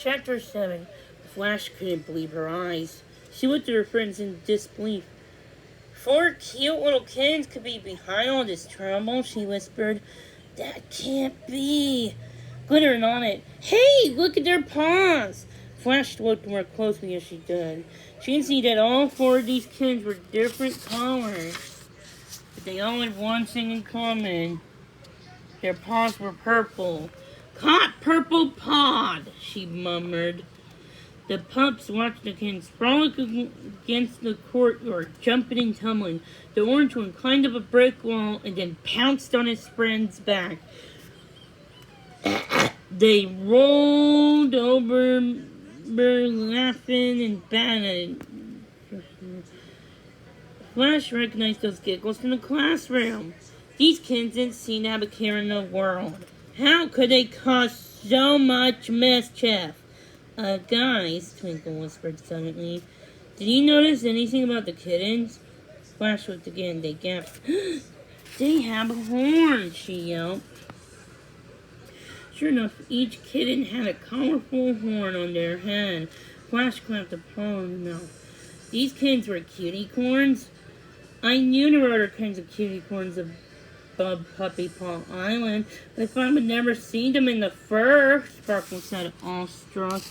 Chapter 7. Flash couldn't believe her eyes. She looked at her friends in disbelief. 4 cute little kittens could be behind all this trouble, she whispered. That can't be. Glitter nodded. Hey, look at their paws. Flash looked more closely as she did. She could see that all 4 of these kittens were different colors, but they all had one thing in common. Their paws were purple. Caught purple pawed, she murmured. The pups watched the kittens frolic against the courtyard, jumping and tumbling. The orange one climbed up a brick wall and then pounced on his friend's back. They rolled over, laughing and batted. Flash recognized those giggles from the classroom. These kids didn't seem to have a care in the world. How could they cause so much mischief? Guys, Twinkle whispered suddenly, did you notice anything about the kittens? Flash looked again. They gasped. They have horns, she yelped. Sure enough, each kitten had a colorful horn on their head. Flash clapped a paw in her mouth. These kittens were Cutiecorns. I knew there were other kinds of Cutiecorns above Puppy Paw Island, but I thought I would never see them in the fur, Sparkle said, awestruck.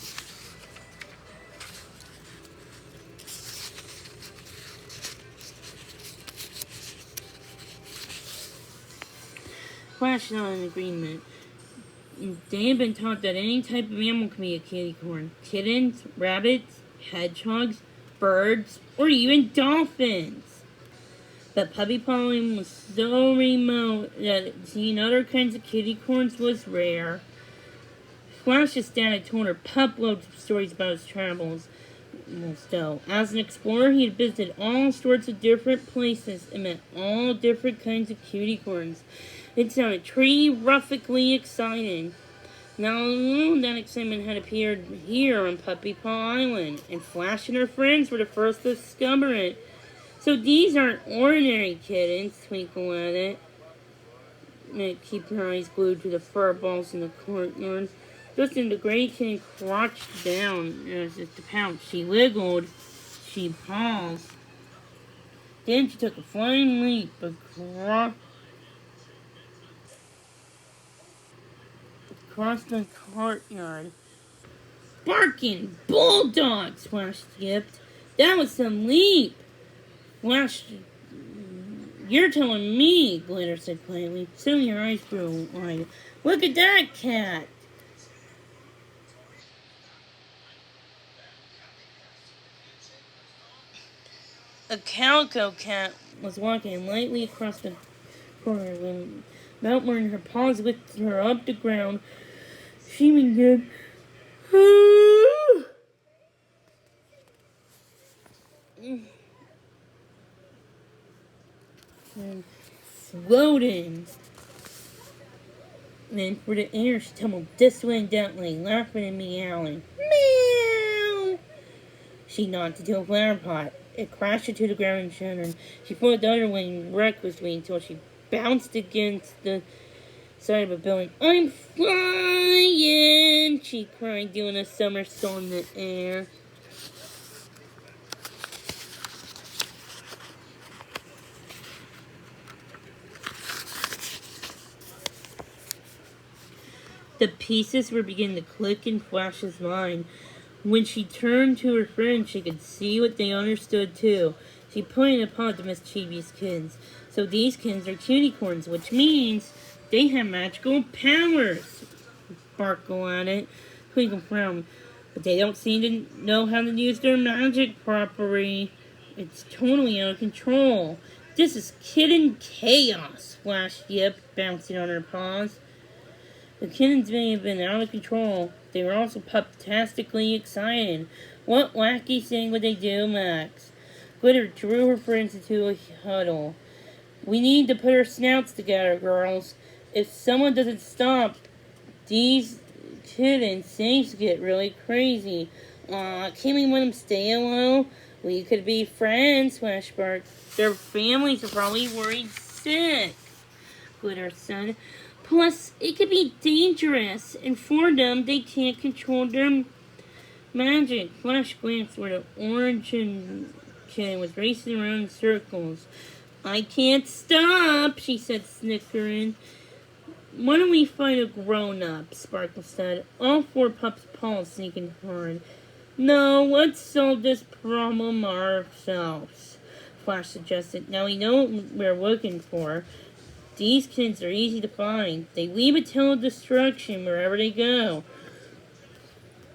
Flash nodded in agreement. They had been taught that any type of animal can be a Cutiecorn. Kittens, rabbits, hedgehogs, birds, or even dolphins. But Puppy Paw Island was so remote that seeing other kinds of Cutiecorns was rare. Flash's dad had told her pup loads of stories about his travels. So, as an explorer, he had visited all sorts of different places and met all different kinds of Cutiecorns. It sounded terrifically exciting. Now, that excitement had appeared here on Puppy Paw Island, and Flash and her friends were the first to discover it. So these aren't ordinary kittens, Twinkle added, keeping her eyes glued to the fur balls in the courtyard. Just then the gray kitten crouched down as if to pounce. She wiggled. She paused. Then she took a flying leap across the courtyard. Barking bulldogs, Flash skipped. That was some leap. Flash, you're telling me, Glitter said quietly. Soon her eyes grew wide. Look at that cat. A calico cat was walking lightly across the corner when, without moving her paws lifted her up the ground. She began and floating. Then for the air she tumbled this way and that way, laughing and meowing. Meow! She knocked into a flower pot. It crashed into the ground and shattered. She floated the other way recklessly until she bounced against the side of a building. I'm flying! She cried, doing a somersault in the air. The pieces were beginning to click in Flash's mind. When she turned to her friend, she could see what they understood too. She pointed upon the mischievous kittens. So these kittens are Cutiecorns, which means they have magical powers. Sparkle added. Twinkle frowned. But they don't seem to know how to use their magic properly. It's totally out of control. This is kitten chaos, Flash yipped, bouncing on her paws. The kittens may have been out of control. They were also pup-tastically excited. What wacky thing would they do, Max? Glitter drew her friends into a huddle. We need to put our snouts together, girls. If someone doesn't stop these kittens, things get really crazy. Can't we let them stay alone? We could be friends, Flash barked. Their families are probably worried sick, Glitter said. Plus, it could be dangerous, and for them, they can't control their Magic! Flash glanced where the orange kid was racing around in circles. I can't stop, she said, snickering. Why don't we fight a grown-up? Sparkle said. All four pups paused, sneaking hard. No, let's solve this problem ourselves, Flash suggested. Now we know what we're looking for. These kids are easy to find. They leave a trail of destruction wherever they go.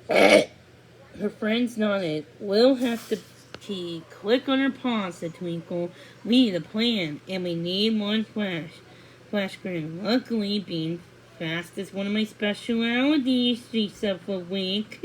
Her friends nodded. We'll have to click on her paws, said Twinkle. We need a plan, and we need one Flash. Flash grinned. Luckily, being fast is one of my specialities, she said with a wink.